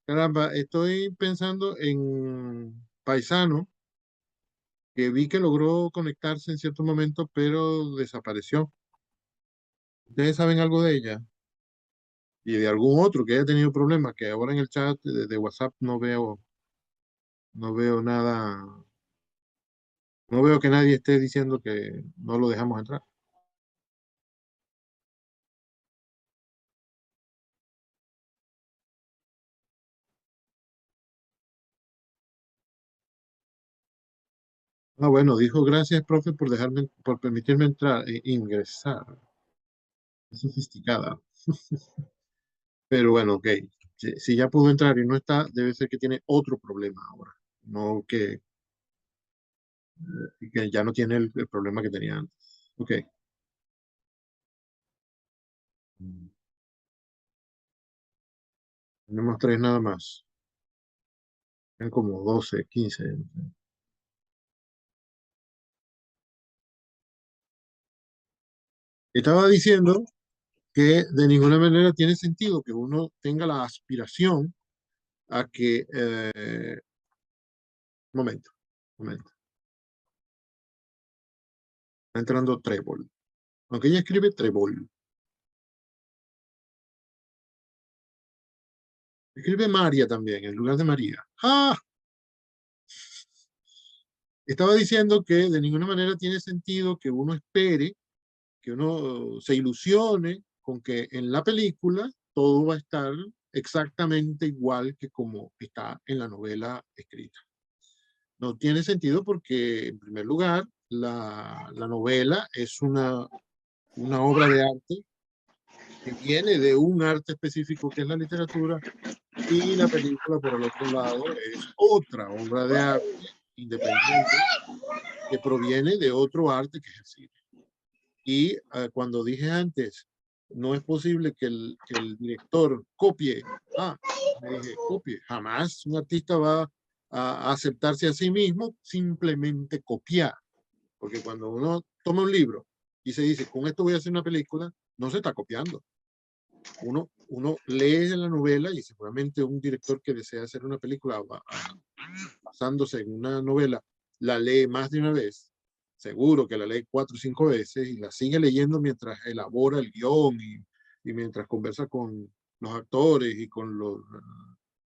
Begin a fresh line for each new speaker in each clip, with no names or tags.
Caramba, estoy pensando en Paisano, que vi que logró conectarse en cierto momento, pero desapareció. ¿Ustedes saben algo de ella? Y de algún otro que haya tenido problemas, que ahora en el chat de WhatsApp no veo nada, no veo que nadie esté diciendo que no lo dejamos entrar. Ah, bueno, dijo gracias, profe, por dejarme, por permitirme entrar e ingresar. Es sofisticada. Pero bueno, ok. Si ya pudo entrar y no está, debe ser que tiene otro problema ahora. No que ya no tiene el problema que tenía antes. Ok. Mm. Tenemos tres nada más. Eran como 12, 15. Estaba diciendo que de ninguna manera tiene sentido que uno tenga la aspiración a que... momento, momento. Está entrando Trébol. Aunque ella escribe Trébol. Escribe María también, en lugar de María. ¡Ah! Estaba diciendo que de ninguna manera tiene sentido que uno espere, que uno se ilusione con que en la película todo va a estar exactamente igual que como está en la novela escrita. No tiene sentido porque, en primer lugar, la novela es una obra de arte que viene de un arte específico que es la literatura y la película, por el otro lado, es otra obra de arte independiente que proviene de otro arte que es el cine. Y cuando dije antes, no es posible que el director copie, me dije, copie, jamás un artista va a aceptarse a sí mismo simplemente copiar, porque cuando uno toma un libro y se dice, con esto voy a hacer una película, no se está copiando. Uno lee la novela y seguramente un director que desea hacer una película basándose en una novela, la lee más de una vez, seguro que la lee 4 o 5 veces y la sigue leyendo mientras elabora el guión y mientras conversa con los actores y con los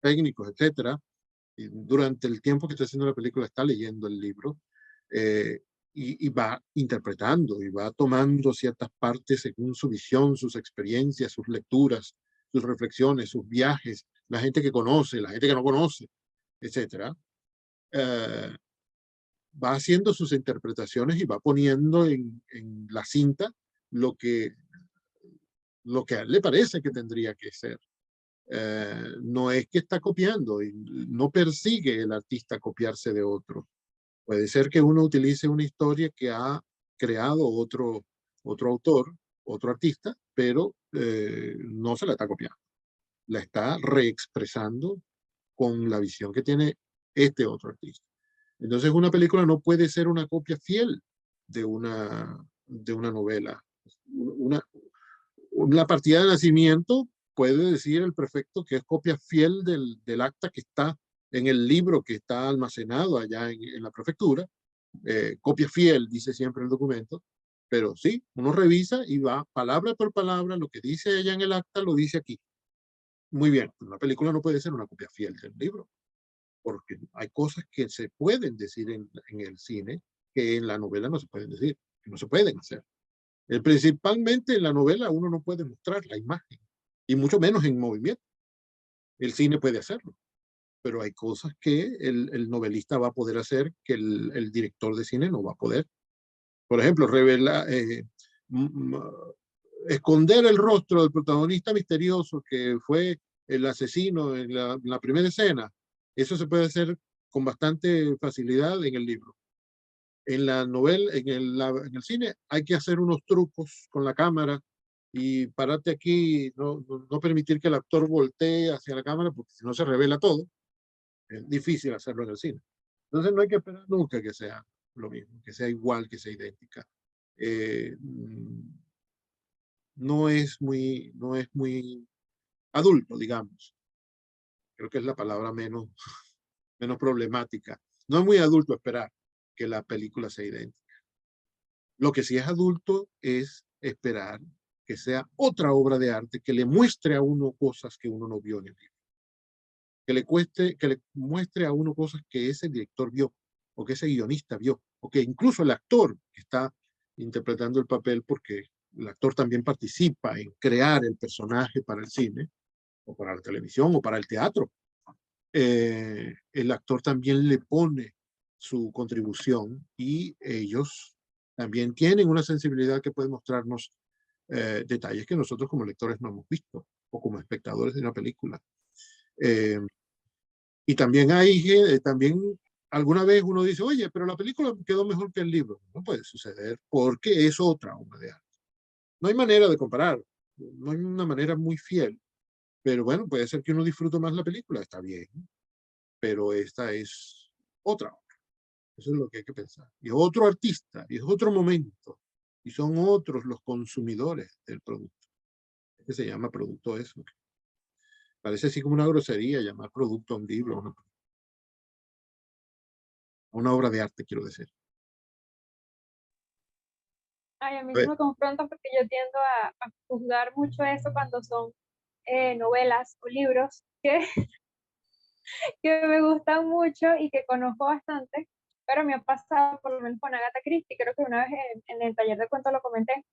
técnicos, etcétera. Y durante el tiempo que está haciendo la película está leyendo el libro eh, y va interpretando y va tomando ciertas partes según su visión, sus experiencias, sus lecturas, sus reflexiones, sus viajes, la gente que conoce, la gente que no conoce, etcétera. eh, Va haciendo sus interpretaciones y va poniendo en la cinta lo que, lo que a él le parece que tendría que ser. No es que está copiando, y no persigue el artista copiarse de otro. Puede ser que uno utilice una historia que ha creado otro autor, otro artista, pero no se la está copiando. La está reexpresando con la visión que tiene este otro artista. Entonces una película no puede ser una copia fiel de una novela. Una, la partida de nacimiento puede decir el prefecto que es copia fiel del acta que está en el libro que está almacenado allá en la prefectura. Copia fiel, dice siempre el documento, pero sí, uno revisa y va palabra por palabra, lo que dice allá en el acta lo dice aquí. Muy bien, una película no puede ser una copia fiel del libro porque hay cosas que se pueden decir en el cine que en la novela no se pueden decir, que no se pueden hacer. Principalmente en la novela uno no puede mostrar la imagen, y mucho menos en movimiento. El cine puede hacerlo, pero hay cosas que el novelista va a poder hacer que el director de cine no va a poder. Por ejemplo, esconder el rostro del protagonista misterioso que fue el asesino en la primera escena. Eso se puede hacer con bastante facilidad en el libro. En la novela, en el cine, hay que hacer unos trucos con la cámara y pararte aquí, no permitir que el actor voltee hacia la cámara porque si no se revela todo. Es difícil hacerlo en el cine. Entonces no hay que esperar nunca que sea lo mismo, que sea igual, que sea idéntica. Eh, no es muy adulto, digamos. Creo que es la palabra menos problemática. No es muy adulto esperar que la película sea idéntica. Lo que sí es adulto es esperar que sea otra obra de arte que le muestre a uno cosas que uno no vio en el libro. Que le muestre a uno cosas que ese director vio, o que ese guionista vio, o que incluso el actor que está interpretando el papel, porque el actor también participa en crear el personaje para el cine, o para la televisión, o para el teatro. El actor también le pone su contribución y ellos también tienen una sensibilidad que puede mostrarnos detalles que nosotros como lectores no hemos visto o como espectadores de una película. Eh, y también también alguna vez uno dice, oye, pero la película quedó mejor que el libro. No puede suceder porque es otra obra de arte. No hay manera de comparar, no hay una manera muy fiel, pero bueno, puede ser que uno disfrute más la película, está bien, pero esta es otra obra. Eso es lo que hay que pensar. Y es otro artista, y es otro momento, y son otros los consumidores del producto. Que se llama producto eso. Parece así como una grosería llamar producto a un libro, una obra de arte, quiero decir.
Ay, a mí sí
Pues,
me confronta porque yo tiendo a juzgar mucho eso cuando son novelas o libros que me gustan mucho y que conozco bastante, pero me ha pasado por lo menos con Agatha Christie, creo que una vez en el taller de cuento lo comenté,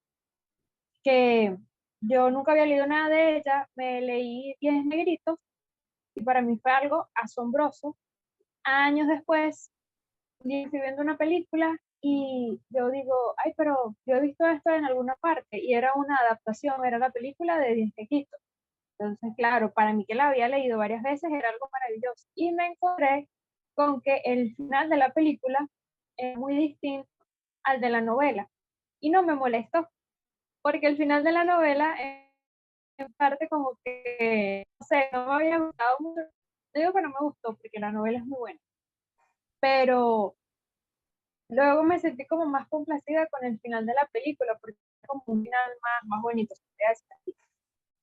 que yo nunca había leído nada de ella, me leí Diez Negritos y para mí fue algo asombroso. Años después, estoy viendo una película y yo digo, ay, pero yo he visto esto en alguna parte y era una adaptación, era la película de Diez Negritos. Entonces, claro, para mí que la había leído varias veces era algo maravilloso. Y me encontré con que el final de la película es muy distinto al de la novela. Y no me molestó, porque el final de la novela en parte como que, no sé, no me había gustado mucho. No digo que no me gustó, porque la novela es muy buena, pero luego me sentí como más complacida con el final de la película, porque es como un final más bonito.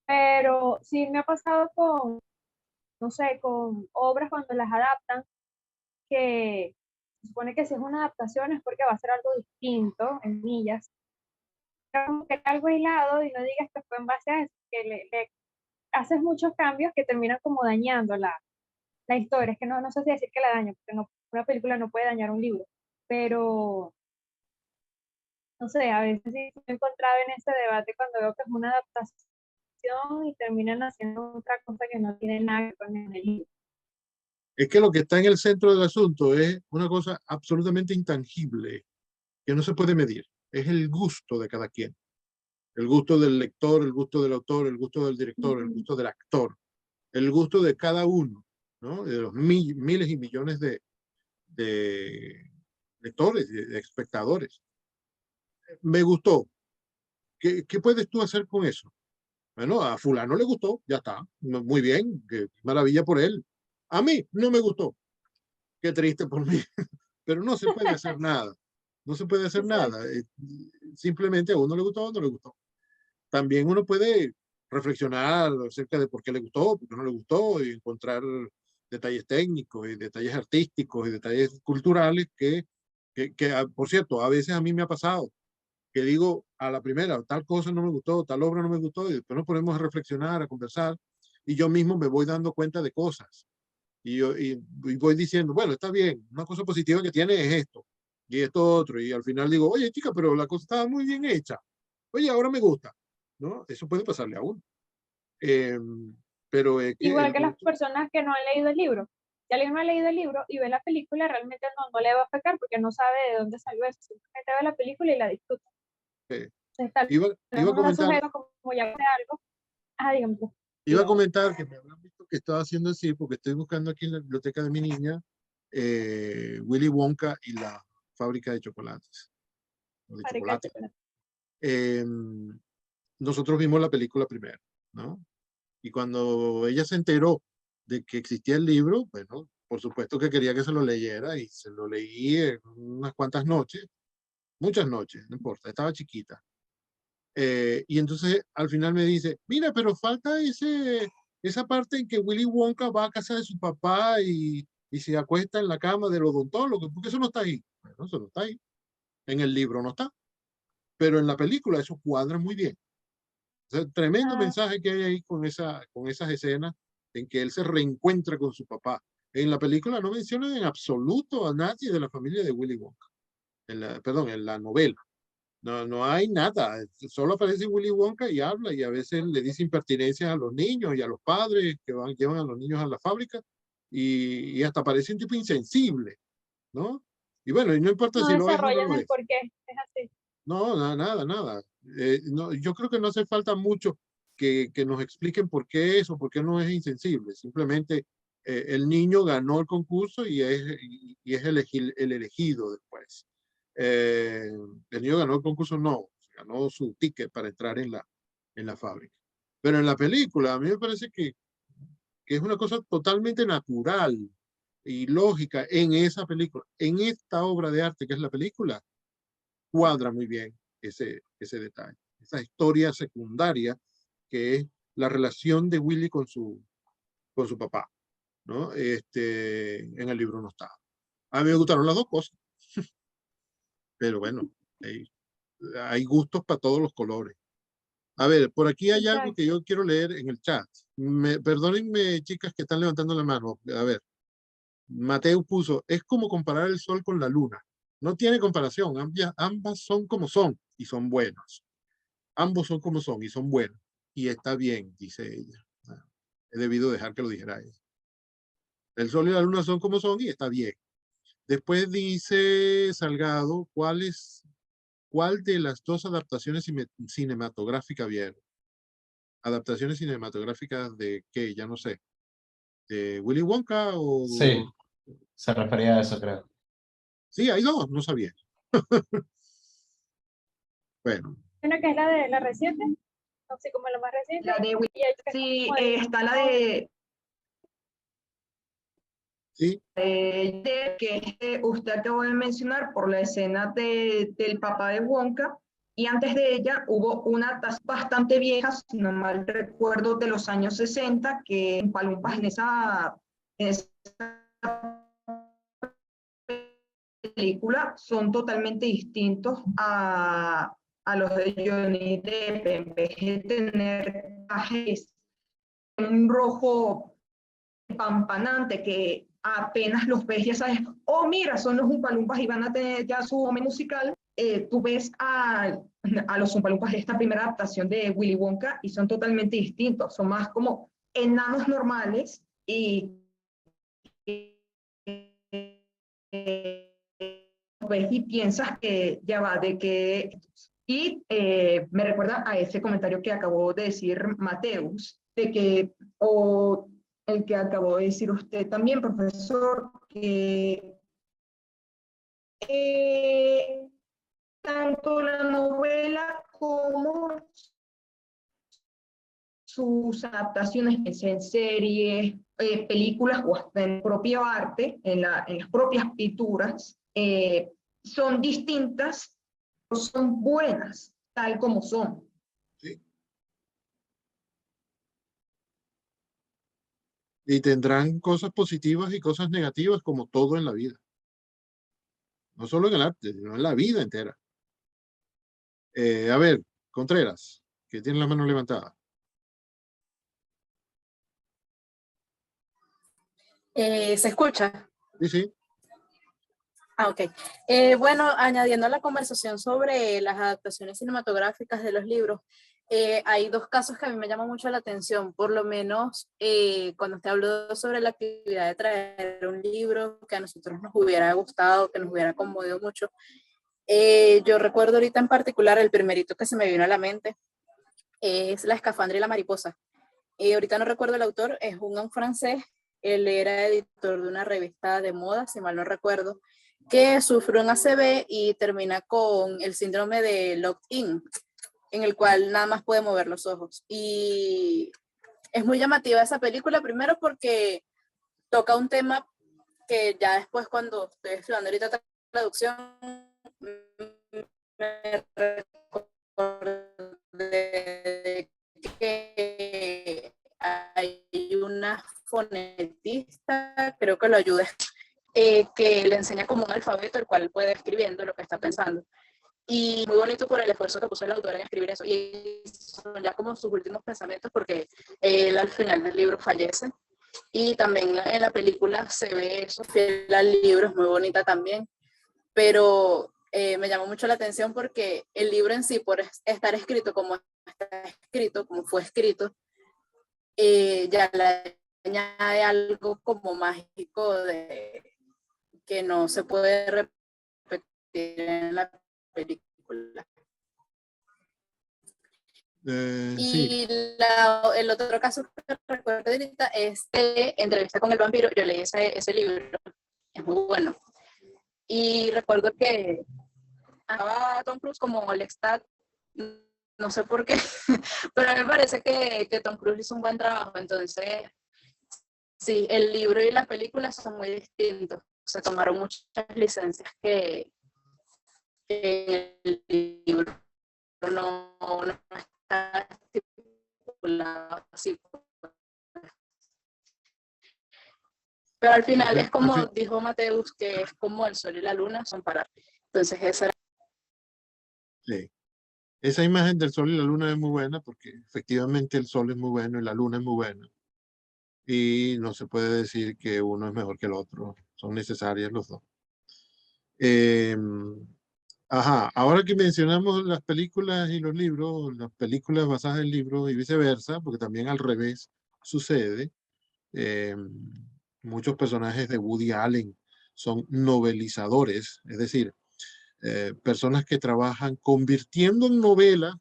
Pero sí me ha pasado con, no sé, con obras cuando las adaptan, que se supone que si es una adaptación es porque va a ser algo distinto, en millas, como que algo aislado y no digas que fue en base a eso, que le haces muchos cambios que terminan como dañando la historia. Es que no sé si decir que la daña, porque no, una película no puede dañar un libro, pero no sé, a veces sí me he encontrado en ese debate cuando veo que es una adaptación y terminan haciendo otra cosa que no tiene nada que ver con el libro.
es que lo que está en el centro del asunto es una cosa absolutamente intangible, que no se puede medir. Es el gusto de cada quien. El gusto del lector, el gusto del autor, el gusto del director, el
Ujú.
gusto del actor, el gusto de cada uno, ¿no? De los miles y millones de lectores, de espectadores. Me gustó. ¿Qué puedes tú hacer con eso? Bueno, a fulano le gustó, ya está. Muy bien, qué maravilla por él. A mí no me gustó. Qué triste por mí. Pero no se puede hacer nada. No se puede hacer
Exacto.
nada. Simplemente a uno le gustó, a otro no le gustó. También uno puede reflexionar acerca de por qué le gustó, por qué no le gustó, y encontrar detalles técnicos y detalles artísticos y detalles culturales por cierto, a veces a mí me ha pasado que digo a la primera, tal cosa no me gustó, tal obra no me gustó, y después nos ponemos a reflexionar, a conversar, y yo mismo me voy dando cuenta de cosas. Y voy diciendo, bueno, está bien, una cosa positiva que tiene es esto, y esto otro, y al final digo, oye, chica, pero la cosa estaba muy bien hecha. Oye, ahora me gusta, ¿no? Eso puede pasarle a uno. Eh, pero es que el
Igual que las
gusto,
personas que no han leído el libro. Si alguien no ha leído el libro y ve la película, realmente no le va a afectar porque no sabe de dónde salió eso. Simplemente ve la película y la disfruta.
eh,
Entonces, tal vez
iba a
uno está
comentar,
sujeto como ya de algo. Ah, dígame, pues,
iba a
dígame.
comentar que me habrán visto que estaba haciendo así, porque estoy buscando aquí en la biblioteca de mi niña Willy Wonka y la fábrica de chocolates, o de
Para el
chocolate.
chocolate.
Eh, nosotros vimos la película primero, ¿no? Y cuando ella se enteró de que existía el libro, bueno, por supuesto que quería que se lo leyera y se lo leí en unas cuantas noches, muchas noches, no importa, estaba chiquita. Y entonces al final me dice, mira, pero falta esa parte en que Willy Wonka va a casa de su papá y se acuesta en la cama del odontólogo, porque eso no está ahí. Bueno, eso no está ahí. En el libro no está. Pero en la película eso cuadra muy bien. O sea, tremendo
Ah,
mensaje que hay ahí con esas escenas en que él se reencuentra con su papá. En la película no mencionan en absoluto a nadie de la familia de Willy Wonka. Perdón, en la novela. No, no hay nada. Solo aparece Willy Wonka y habla y a veces le dice impertinencias a los niños y a los padres que llevan a los niños a la fábrica y hasta parece un tipo insensible, ¿no? Y bueno, y no importa
no
si lo es o no
desarrollan
lo
el
es.
porqué, es así.
No, nada, nada. No, yo creo que no hace falta mucho que nos expliquen por qué es o por qué no es insensible. Simplemente el niño ganó el concurso y es el elegido después. Eh, el niño ganó el concurso, no, ganó su ticket para entrar en la fábrica. Pero en la película, a mí me parece que es una cosa totalmente natural y lógica en esa película, en esta obra de arte que es la película cuadra muy bien ese detalle, esa historia secundaria que es la relación de Willy con su papá, ¿no? En el libro no está. A mí me gustaron las dos cosas, pero bueno, hay, hay gustos para todos los colores. A ver, por aquí hay algo que
Exacto.
yo quiero leer en el chat. Perdónenme, chicas, que están levantando la mano. A ver, Mateo puso, es como comparar el sol con la luna. No tiene comparación, ambas son como son y son buenas. Ambos son como son y son buenos. Y está bien, dice ella. Ah, he debido dejar que lo dijera ella. El sol y la luna son como son y está bien. Después dice Salgado, ¿cuál de las dos adaptaciones cinematográficas vieron? ¿Adaptaciones cinematográficas de qué? Ya no sé. ¿De Willy Wonka o...?
Sí, se refería a eso, creo.
Sí, hay dos, no sabía. Bueno,
Una que es la de la reciente, así como la más reciente,
La de Will.
y hay otra que es
Sí,
como de
está la
sí,
que usted acabó de mencionar por la escena del papá de Wonka. Y antes de ella hubo una bastante vieja, si no mal recuerdo, de los años 60, que en Palumpas en esa película son totalmente distintos a los de Johnny Depp. En vez de tener trajes un rojo pampanante que apenas los ves, ya sabes, oh, mira, son los Umpalumpas y van a tener ya su hombre musical. Tú ves a los Umpalumpas de esta primera adaptación de Willy Wonka y son totalmente distintos, son más como enanos normales y ves y piensas que ya va, de que... Y me recuerda a ese comentario que acabó de decir Mateus, de que, o el que acabó de decir usted también, profesor, que tanto la novela como sus adaptaciones en series, películas o hasta en propio arte, en las propias pinturas, son distintas, pero son buenas, tal como son.
sí. Y tendrán cosas positivas y cosas negativas como todo en la vida. No solo en el arte, sino en la vida entera. A ver, Contreras, que tiene la mano levantada.
¿Se escucha?
Sí, sí.
Ah, ok. Bueno, añadiendo a la conversación sobre las adaptaciones cinematográficas de los libros, hay dos casos que a mí me llaman mucho la atención, por lo menos cuando usted habló sobre la actividad de traer un libro que a nosotros nos hubiera gustado, que nos hubiera conmovido mucho. Yo recuerdo ahorita en particular el primerito que se me vino a la mente, es La escafandra y la mariposa. Ahorita no recuerdo el autor, es un francés, él era editor de una revista de moda, si mal no recuerdo, que sufrió un ACV y termina con el síndrome de locked-in, en el cual nada más puede mover los ojos. Y es muy llamativa esa película, primero porque toca un tema que ya después cuando estoy estudiando ahorita traducción, me recordé que hay película creo que lo ayuda, que le enseña como un alfabeto el cual puede ir escribiendo lo que está pensando. Y muy bonito por el esfuerzo que puso el autor en escribir eso. Y son ya como sus últimos pensamientos porque él al final del libro fallece. Y también en la película se ve eso, fiel al libro, es muy bonita también. Pero me llamó mucho la atención porque el libro en sí, por estar escrito como está escrito, como fue escrito, ya le añade algo como mágico de que no se puede repetir en la película.
Sí,
Y el otro caso que recuerdo ahorita es de Entrevista con el vampiro. Yo leí ese libro, es muy bueno. Y recuerdo que estaba Tom Cruise como Lestat, no sé por qué, pero a mí me parece que Tom Cruise hizo un buen trabajo. Entonces, sí, el libro y la película son muy distintos. Se tomaron muchas licencias que en el libro no está estipulado así. Pero al final es como dijo Mateus, que es como el sol y la luna son para. Entonces esa era.
sí. Esa imagen del sol y la luna es muy buena porque efectivamente el sol es muy bueno y la luna es muy buena. Y no se puede decir que uno es mejor que el otro. Son necesarias los dos. Ajá, ahora que mencionamos las películas y los libros, las películas basadas en libros y viceversa, porque también al revés sucede, muchos personajes de Woody Allen son novelizadores, es decir, personas que trabajan convirtiendo en novela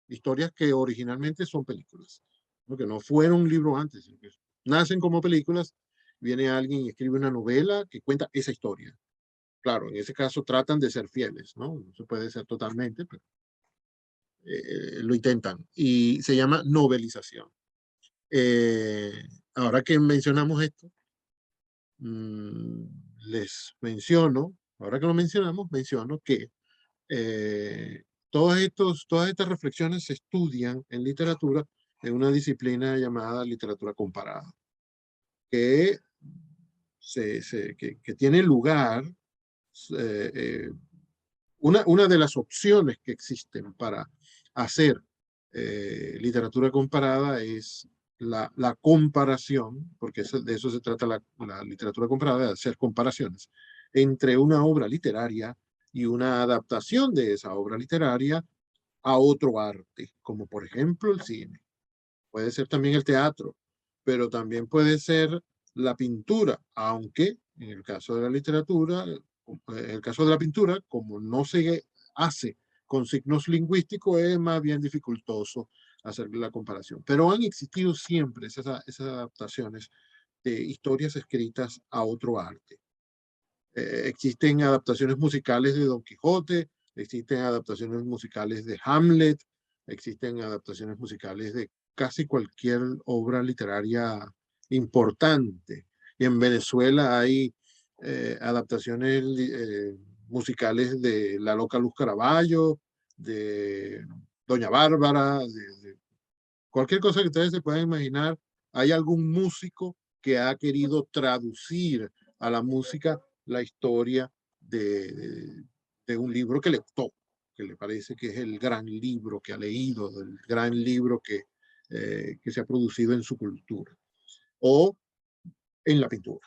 historias que originalmente son películas, ¿no? Que no fueron libros antes, sino que nacen como películas, viene alguien y escribe una novela que cuenta esa historia. Claro, en ese caso tratan de ser fieles, ¿no? No se puede ser totalmente, pero lo intentan. Y se llama novelización. Eh, ahora que mencionamos esto, mmm, les menciono, ahora que lo mencionamos, menciono que todas estas reflexiones se estudian en literatura en una disciplina llamada literatura comparada, que, que tiene lugar, eh, eh, una de las opciones que existen para hacer literatura comparada es la comparación, porque de eso se trata la literatura comparada, de hacer comparaciones entre una obra literaria y una adaptación de esa obra literaria a otro arte, como por ejemplo el cine. Puede ser también el teatro, pero también puede ser la pintura, aunque en el caso de la literatura, en el caso de la pintura, como no se hace con signos lingüísticos, es más bien dificultoso hacer la comparación. Pero han existido siempre esas adaptaciones de historias escritas a otro arte. Existen adaptaciones musicales de Don Quijote, existen adaptaciones musicales de Hamlet, existen adaptaciones musicales de casi cualquier obra literaria importante. Y en Venezuela hay adaptaciones musicales de La Loca Luz Caraballo, de Doña Bárbara, de cualquier cosa que ustedes se puedan imaginar. Hay algún músico que ha querido traducir a la música la historia de un libro que le gustó, que le parece que es el gran libro que ha leído, el gran libro que se ha producido en su cultura o en la pintura.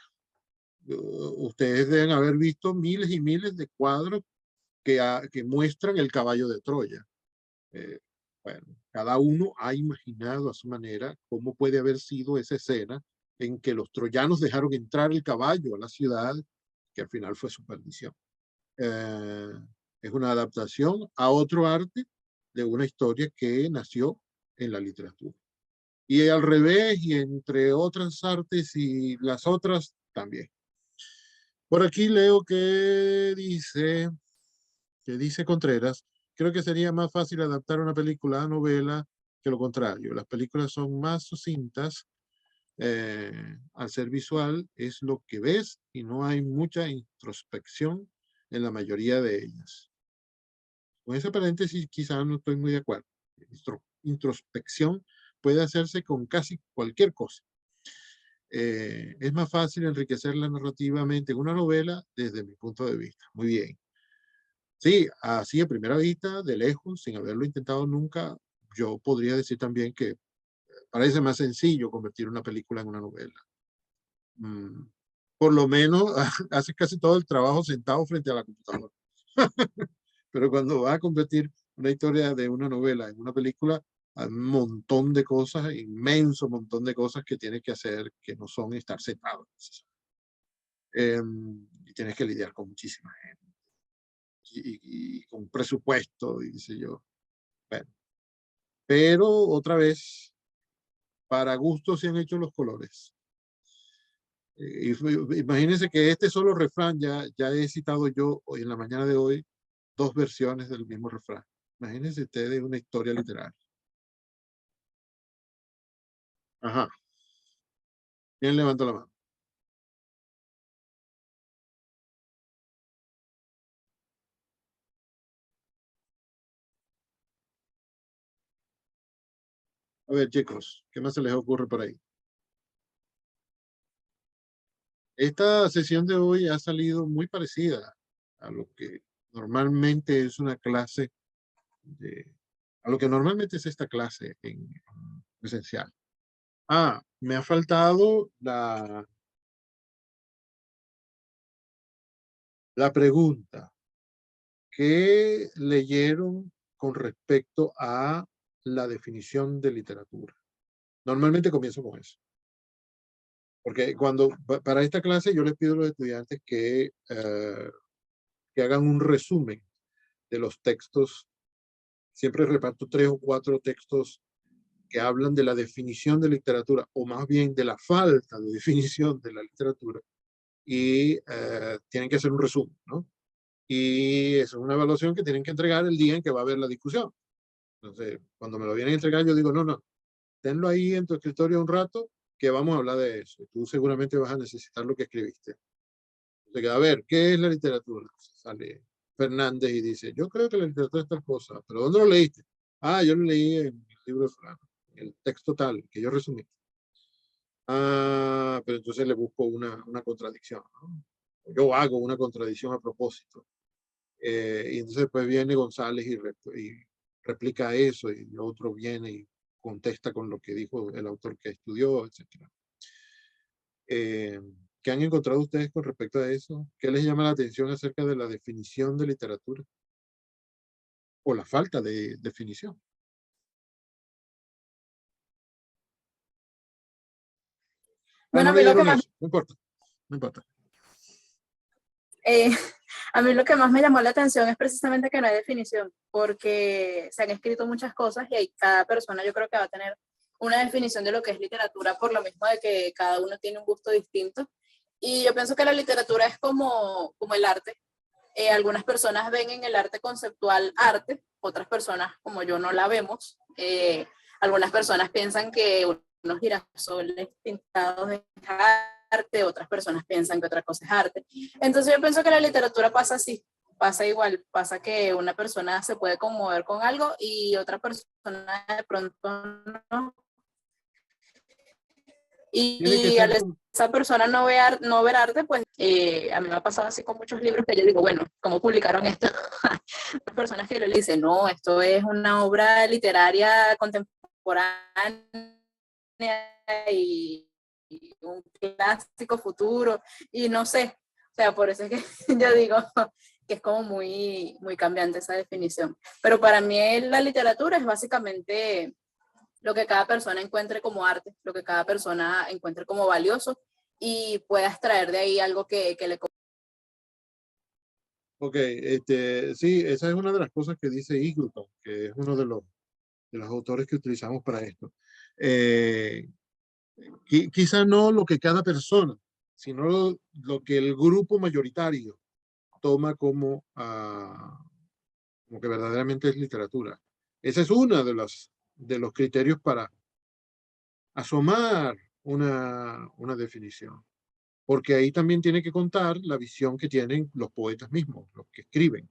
Ustedes deben haber visto miles y miles de cuadros que muestran el caballo de Troya. Bueno, cada uno ha imaginado a su manera cómo puede haber sido esa escena en que los troyanos dejaron entrar el caballo a la ciudad, que al final fue su perdición. Eh, es una adaptación a otro arte de una historia que nació en la literatura. Y al revés, y entre otras artes y las otras también. Por aquí leo que dice Contreras, creo que sería más fácil adaptar una película a novela que lo contrario. Las películas son más sucintas, al ser visual es lo que ves y no hay mucha introspección en la mayoría de ellas. Con ese paréntesis quizás no estoy muy de acuerdo. Introspección puede hacerse con casi cualquier cosa. es más fácil enriquecerla narrativamente en una novela desde mi punto de vista. Muy bien. Sí, así a primera vista, de lejos, sin haberlo intentado nunca, yo podría decir también que parece más sencillo convertir una película en una novela. Mm, por lo menos hace casi todo el trabajo sentado frente a la computadora. Pero cuando vas a convertir una historia de una novela en una película, hay un montón de cosas, inmenso montón de cosas que tienes que hacer que no son estar sentado. Y tienes que lidiar con muchísima gente y con presupuesto y qué sé yo. Bueno, pero otra vez, para gusto se han hecho los colores. Imagínense que este solo refrán ya he citado yo hoy en la mañana de hoy dos versiones del mismo refrán. Imagínense ustedes una historia literaria. Ajá. ¿Quién levantó la mano? A ver, chicos, ¿qué más se les ocurre por ahí? Esta sesión de hoy ha salido muy parecida a lo que normalmente es una clase a lo que normalmente es esta clase en presencial. Ah, me ha faltado la pregunta. ¿Qué leyeron con respecto a la definición de literatura? Normalmente comienzo con eso. Porque para esta clase yo les pido a los estudiantes que hagan un resumen de los textos. Siempre reparto 3 o 4 textos que hablan de la definición de literatura, o más bien de la falta de definición de la literatura, y tienen que hacer un resumen, ¿no? Y eso es una evaluación que tienen que entregar el día en que va a haber la discusión. Entonces, cuando me lo vienen a entregar, yo digo, no, tenlo ahí en tu escritorio un rato, que vamos a hablar de eso. Tú seguramente vas a necesitar lo que escribiste. Entonces, a ver, ¿qué es la literatura? Sale Fernández y dice, yo creo que la literatura es tal cosa, pero ¿dónde lo leíste? Ah, yo lo leí en el libro de Fulano, el texto tal, que yo resumí. Ah, pero entonces le busco una contradicción, ¿no? Yo hago una contradicción a propósito. Y entonces pues viene González y replica eso, y el otro viene y contesta con lo que dijo el autor que estudió, etc. ¿Qué han encontrado ustedes con respecto a eso? ¿Qué les llama la atención acerca de la definición de literatura? O la falta de definición. Ah,
Bueno,
no
a mí lo que
leyeron
más
eso. No importa. No importa.
Eh, a mí lo que más me llamó la atención es precisamente que no hay definición, porque se han escrito muchas cosas y hay, cada persona yo creo que va a tener una definición de lo que es literatura, por lo mismo de que cada uno tiene un gusto distinto. Y yo pienso que la literatura es como el arte. Algunas personas ven en el arte conceptual arte, otras personas como yo no la vemos. Algunas personas piensan que unos girasoles pintados es arte, otras personas piensan que otra cosa es arte. Entonces yo pienso que la literatura pasa así, pasa igual, pasa que una persona se puede conmover con algo y otra persona de pronto no.
Tiene que
Y
ser
al esa persona no ver arte, pues a mí me ha pasado así con muchos libros que yo digo, bueno, ¿cómo publicaron esto? Las personas que le dicen, no, esto es una obra literaria contemporánea y un clásico futuro, y no sé, o sea, por eso es que yo digo que es como muy cambiante esa definición. Pero para mí la literatura es básicamente lo que cada persona encuentre como arte, lo que cada persona encuentre como valioso y pueda extraer de ahí algo que le...
Ok, sí, esa es una de las cosas que dice Eagleton, que es uno de los autores que utilizamos para esto. Quizá no lo que cada persona, sino lo que el grupo mayoritario toma como que verdaderamente es literatura. Ese es uno de los criterios para asomar una definición, porque ahí también tiene que contar la visión que tienen los poetas mismos, los que escriben.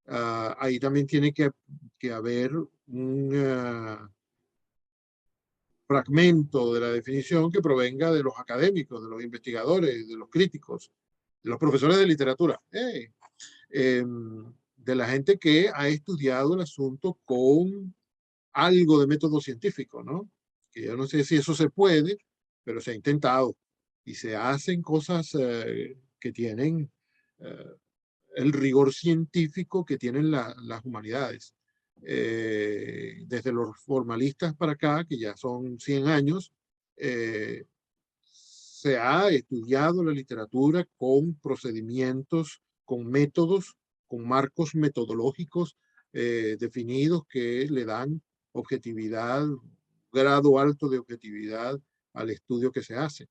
Ahí también tiene que haber por fragmento de la definición que provenga de los académicos, de los investigadores, de los críticos, de los profesores de literatura, de la gente que ha estudiado el asunto con algo de método científico, ¿no? Que yo no sé si eso se puede, pero se ha intentado y se hacen cosas que tienen el rigor científico que tienen las humanidades. Desde los formalistas para acá, que ya son 100 años, se ha estudiado la literatura con procedimientos, con métodos, con marcos metodológicos definidos que le dan objetividad, grado alto de objetividad al estudio que se hace.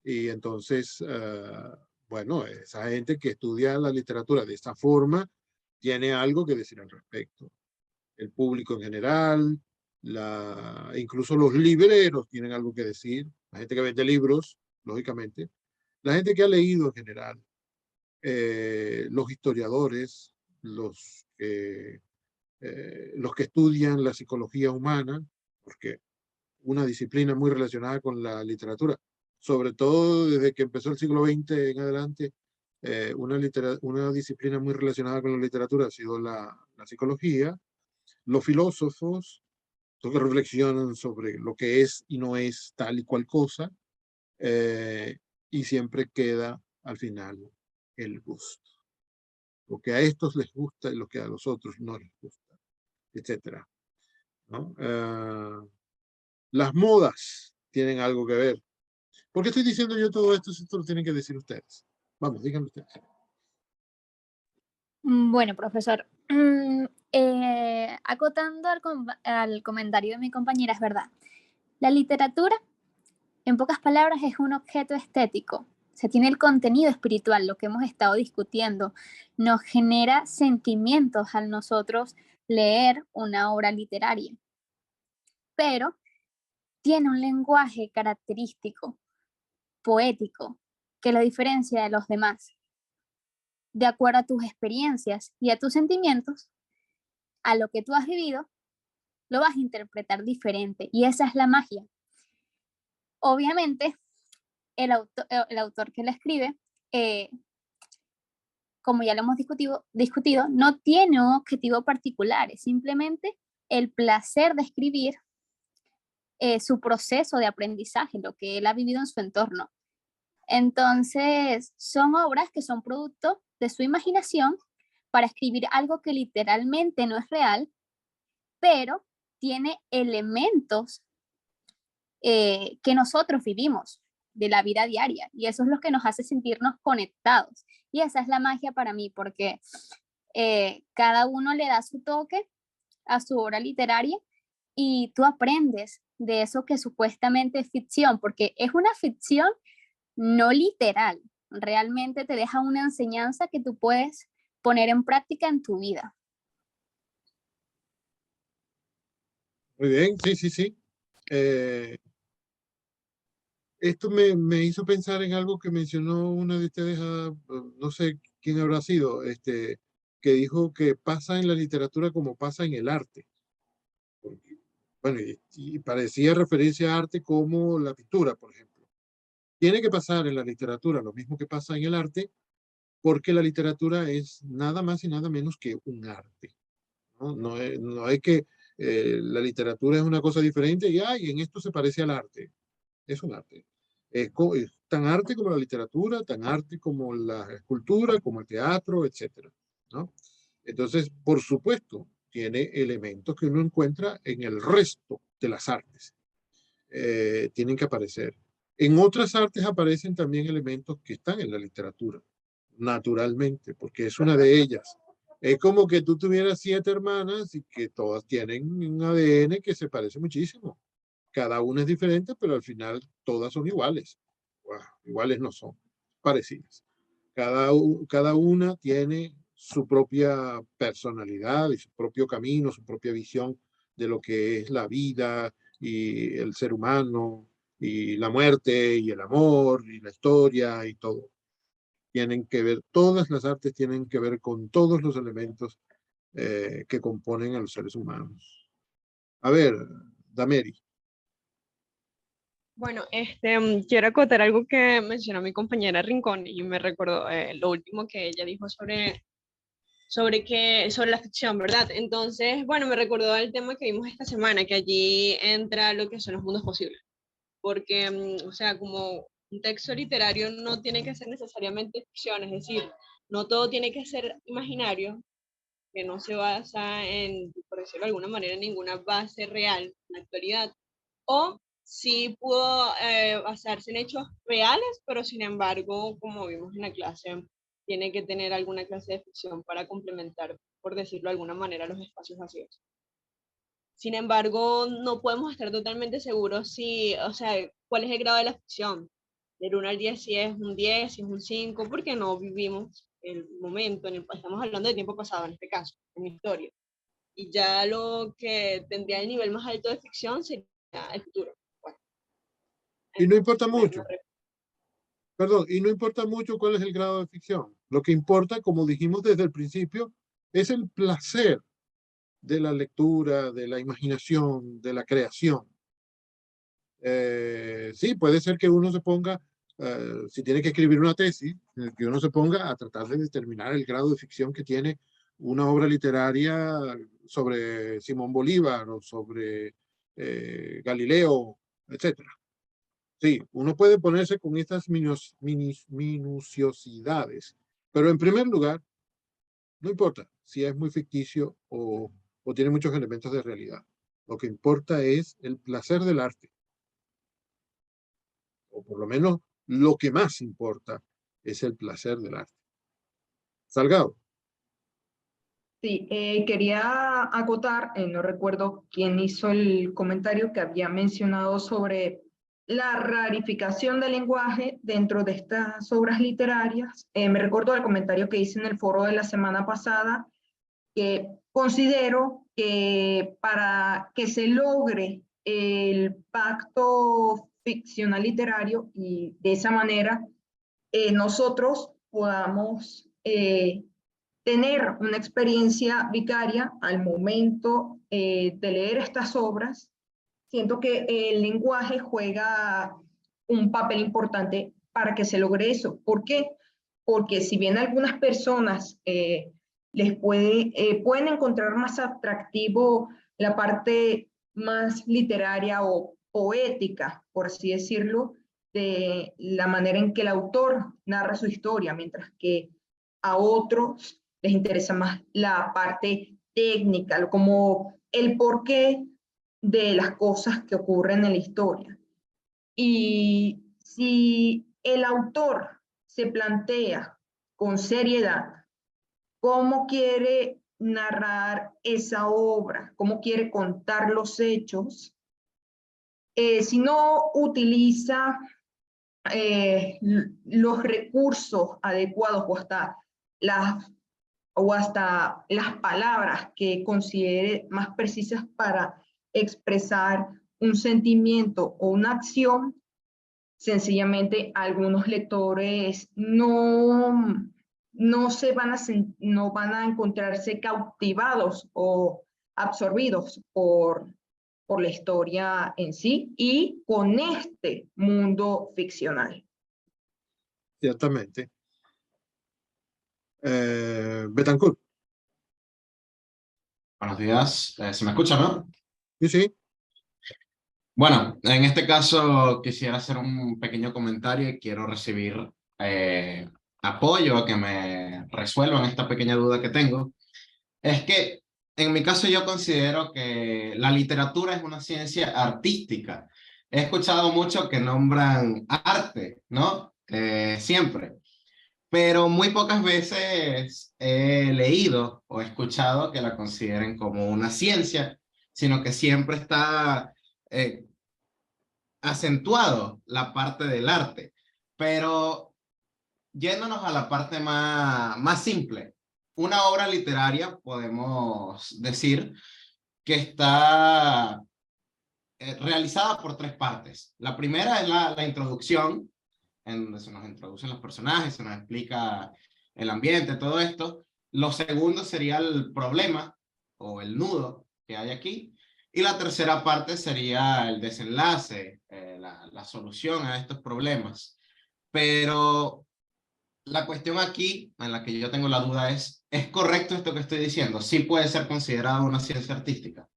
Y entonces, bueno, esa gente que estudia la literatura de esta forma tiene algo que decir al respecto. El público en general, incluso los libreros tienen algo que decir, la gente que vende libros, lógicamente, la gente que ha leído en general, los historiadores, los que estudian la psicología humana, porque una disciplina muy relacionada con la literatura, sobre todo desde que empezó el siglo XX en adelante, una disciplina muy relacionada con la literatura ha sido la psicología, los filósofos, los que reflexionan sobre lo que es y no es tal y cual cosa, y siempre queda al final el gusto. Lo que a estos les gusta y lo que a los otros no les gusta, etcétera, ¿no? Las modas tienen algo que ver. ¿Por qué estoy diciendo yo todo esto si esto lo tienen que decir ustedes? Vamos, díganme ustedes.
Bueno, profesor, acotando al comentario de mi compañera, es verdad. La literatura, en pocas palabras, es un objeto estético. Se tiene el contenido espiritual, lo que hemos estado discutiendo. Nos genera sentimientos al nosotros leer una obra literaria. Pero tiene un lenguaje característico, poético, que lo diferencia de los demás. De acuerdo a tus experiencias y a tus sentimientos, a lo que tú has vivido, lo vas a interpretar diferente. Y esa es la magia. Obviamente, el autor que la escribe, como ya lo hemos discutido, no tiene un objetivo particular, es simplemente el placer de escribir su proceso de aprendizaje, lo que él ha vivido en su entorno. Entonces, son obras que son producto de su imaginación para escribir algo que literalmente no es real, pero tiene elementos que nosotros vivimos de la vida diaria, y eso es lo que nos hace sentirnos conectados. Y esa es la magia para mí, porque cada uno le da su toque a su obra literaria y tú aprendes de eso que supuestamente es ficción, porque es una ficción no literal, realmente te deja una enseñanza que tú puedes poner en práctica en tu vida.
Muy bien, sí, sí, sí. Esto me hizo pensar en algo que mencionó una de ustedes, no sé quién habrá sido, que dijo que pasa en la literatura como pasa en el arte. Bueno, y parecía referirse a arte como la pintura, por ejemplo. Tiene que pasar en la literatura lo mismo que pasa en el arte, porque la literatura es nada más y nada menos que un arte. No es que la literatura es una cosa diferente y en esto se parece al arte. Es un arte. Es tan arte como la literatura, tan arte como la escultura, como el teatro, etc., ¿no? Entonces, por supuesto, tiene elementos que uno encuentra en el resto de las artes. Tienen que aparecer. En otras artes aparecen también elementos que están en la literatura, naturalmente, porque es una de ellas. Es como que tú tuvieras 7 hermanas y que todas tienen un ADN que se parece muchísimo. Cada una es diferente, pero al final todas son iguales. Wow, iguales no son, parecidas. Cada una tiene su propia personalidad y su propio camino, su propia visión de lo que es la vida y el ser humano y la muerte y el amor y la historia y todo. Tienen que ver, todas las artes tienen que ver con todos los elementos que componen a los seres humanos. A ver, Dameri.
Bueno, quiero acotar algo que mencionó mi compañera Rincón y me recordó lo último que ella dijo sobre la ficción, ¿verdad? Entonces, bueno, me recordó el tema que vimos esta semana, que allí entra lo que son los mundos posibles, porque, o sea, como un texto literario no tiene que ser necesariamente ficción, es decir, no todo tiene que ser imaginario, que no se basa en, por decirlo de alguna manera, en ninguna base real en la actualidad, o sí pudo basarse en hechos reales, pero sin embargo, como vimos en la clase, tiene que tener alguna clase de ficción para complementar, por decirlo de alguna manera, los espacios vacíos. Sin embargo, no podemos estar totalmente seguros si, o sea, cuál es el grado de la ficción. Del 1 al 10, si es un 10, si es un 5, porque no vivimos el momento, estamos hablando de tiempo pasado en este caso, en historia. Y ya lo que tendría el nivel más alto de ficción sería el futuro. Bueno,
Y no importa
entonces,
mucho, perdón, y no importa mucho cuál es el grado de ficción. Lo que importa, como dijimos desde el principio, es el placer de la lectura, de la imaginación, de la creación. Sí, puede ser que uno se ponga, si tiene que escribir una tesis, que uno se ponga a tratar de determinar el grado de ficción que tiene una obra literaria sobre Simón Bolívar o sobre Galileo, etcétera. Sí, uno puede ponerse con estas minuciosidades, pero en primer lugar, no importa si es muy ficticio o tiene muchos elementos de realidad. Lo que importa es el placer del arte, o por lo menos lo que más importa es el placer del arte. Salgado.
Sí, quería acotar, no recuerdo quién hizo el comentario que había mencionado sobre la rarificación del lenguaje dentro de estas obras literarias. Me recuerdo el comentario que hice en el foro de la semana pasada, que considero que para que se logre el pacto ficcional literario y de esa manera nosotros podamos tener una experiencia vicaria al momento de leer estas obras, siento que el lenguaje juega un papel importante para que se logre eso. ¿Por qué? Porque si bien algunas personas pueden encontrar más atractivo la parte más literaria o poética, por así decirlo, de la manera en que el autor narra su historia, mientras que a otros les interesa más la parte técnica, como el porqué de las cosas que ocurren en la historia. Y si el autor se plantea con seriedad cómo quiere narrar esa obra, cómo quiere contar los hechos, si no utiliza los recursos adecuados las, o hasta las palabras que considere más precisas para expresar un sentimiento o una acción, sencillamente algunos lectores no van a encontrarse cautivados o absorbidos por la historia en sí y con este mundo ficcional.
Ciertamente. Betancourt.
Buenos días. ¿Se me escucha, no?
Sí, sí.
Bueno, en este caso quisiera hacer un pequeño comentario y quiero recibir apoyo a que me resuelvan esta pequeña duda que tengo. Es que en mi caso yo considero que la literatura es una ciencia artística. He escuchado mucho que nombran arte, ¿no? Siempre. Pero muy pocas veces he leído o escuchado que la consideren como una ciencia, sino que siempre está eh, acentuado la parte del arte. Pero yéndonos a la parte más simple, una obra literaria podemos decir que está realizada por tres partes. La primera es la introducción, en donde se nos introducen los personajes, se nos explica el ambiente, todo esto. Lo segundo sería el problema o el nudo que hay aquí. Y la tercera parte sería el desenlace, la solución a estos problemas. Pero la cuestión aquí, en la que yo tengo la duda ¿es correcto esto que estoy diciendo? ¿Sí puede ser considerado una ciencia artística?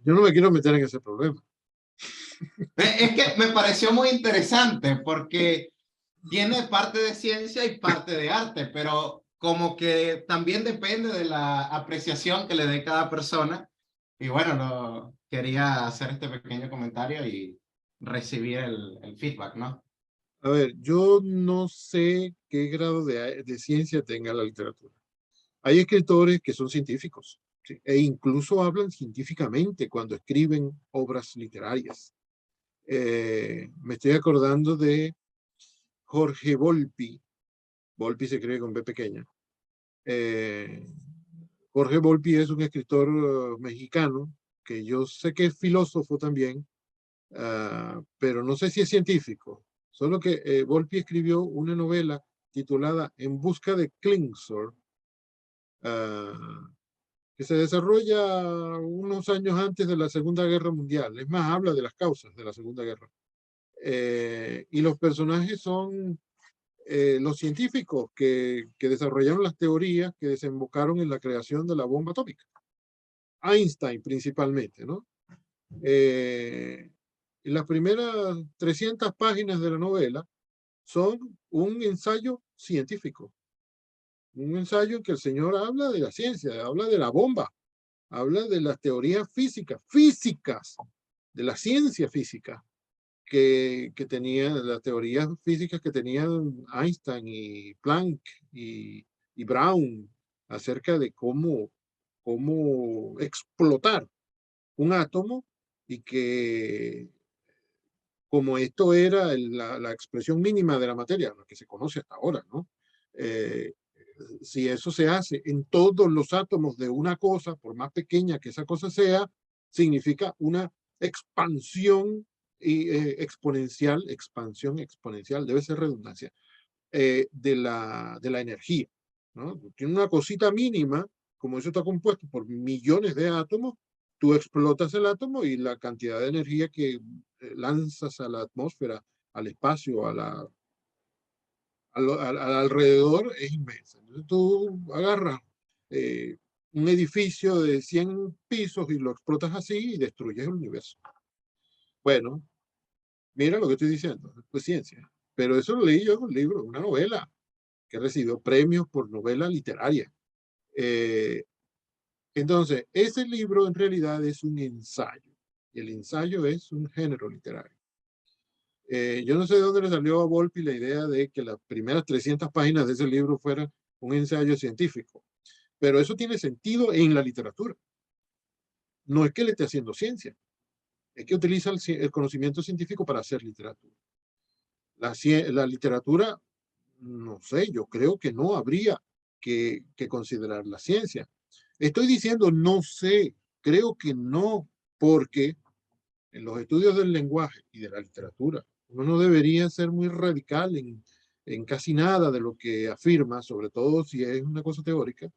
Yo no me quiero meter en ese problema.
Es que me pareció muy interesante porque tiene parte de ciencia y parte de arte, pero como que también depende de la apreciación que le dé cada persona. Y bueno, quería hacer este pequeño comentario y recibir el feedback, ¿no?
A ver, yo no sé qué grado de ciencia tenga la literatura. Hay escritores que son científicos, ¿sí? E incluso hablan científicamente cuando escriben obras literarias. Me estoy acordando de Jorge Volpi. Volpi se escribe con B pequeña. Jorge Volpi es un escritor mexicano que yo sé que es filósofo también, pero no sé si es científico. Solo que Volpi escribió una novela titulada En busca de Klingsor, que se desarrolla unos años antes de la Segunda Guerra Mundial. Es más, habla de las causas de la Segunda Guerra. Y los personajes son los científicos que desarrollaron las teorías que desembocaron en la creación de la bomba atómica. Einstein principalmente, ¿no? Y las primeras 300 páginas de la novela son un ensayo científico. Un ensayo en que el señor habla de la ciencia, habla de la bomba, habla de las teorías físicas, de la ciencia física que tenían, las teorías físicas que tenían Einstein y Planck y Brown acerca de cómo explotar un átomo y que como esto era la expresión mínima de la materia, lo que se conoce hasta ahora, ¿no? Si eso se hace en todos los átomos de una cosa, por más pequeña que esa cosa sea, significa una expansión expansión exponencial, debe ser redundancia, de la energía, ¿no? Tiene una cosita mínima, como eso está compuesto por millones de átomos, tú explotas el átomo y la cantidad de energía que lanzas a la atmósfera, al espacio, al alrededor es inmensa. Entonces tú agarras un edificio de 100 pisos y lo explotas así y destruyes el universo. Bueno, mira lo que estoy diciendo, es ciencia. Pero eso lo leí yo en un libro, una novela, que recibió premios por novela literaria. Entonces, ese libro en realidad es un ensayo. Y el ensayo es un género literario. Yo no sé de dónde le salió a Volpi la idea de que las primeras 300 páginas de ese libro fueran un ensayo científico. Pero eso tiene sentido en la literatura. No es que le esté haciendo ciencia, es que utiliza el conocimiento científico para hacer literatura. La literatura, no sé, yo creo que no habría que considerar la ciencia. Estoy diciendo no sé, creo que no, porque en los estudios del lenguaje y de la literatura, uno no debería ser muy radical en casi nada de lo que afirma, sobre todo si es una cosa teórica,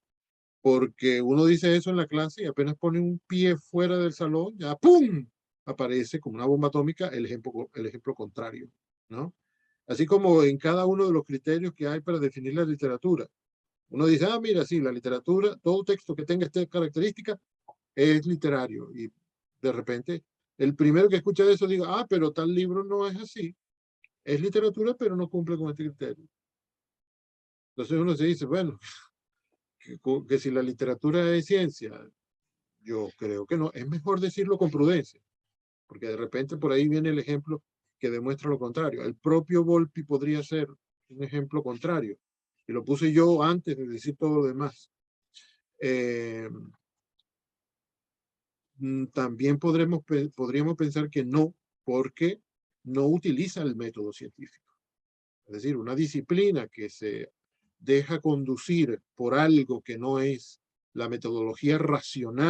porque uno dice eso en la clase y apenas pone un pie fuera del salón, ya ¡pum! Aparece como una bomba atómica el ejemplo contrario, ¿no? Así como en cada uno de los criterios que hay para definir la literatura. Uno dice, ah, mira, sí, la literatura, todo texto que tenga esta característica es literario. Y de repente, el primero que escucha eso diga, ah, pero tal libro no es así. Es literatura, pero no cumple con este criterio. Entonces uno se dice, bueno, que si la literatura es ciencia, yo creo que no. Es mejor decirlo con prudencia, porque de repente por ahí viene el ejemplo que demuestra lo contrario. El propio Volpi podría ser un ejemplo contrario. Y lo puse yo antes de decir todo lo demás. También podríamos pensar que no, porque no utiliza el método científico. Es decir, una disciplina que se deja conducir por algo que no es la metodología racional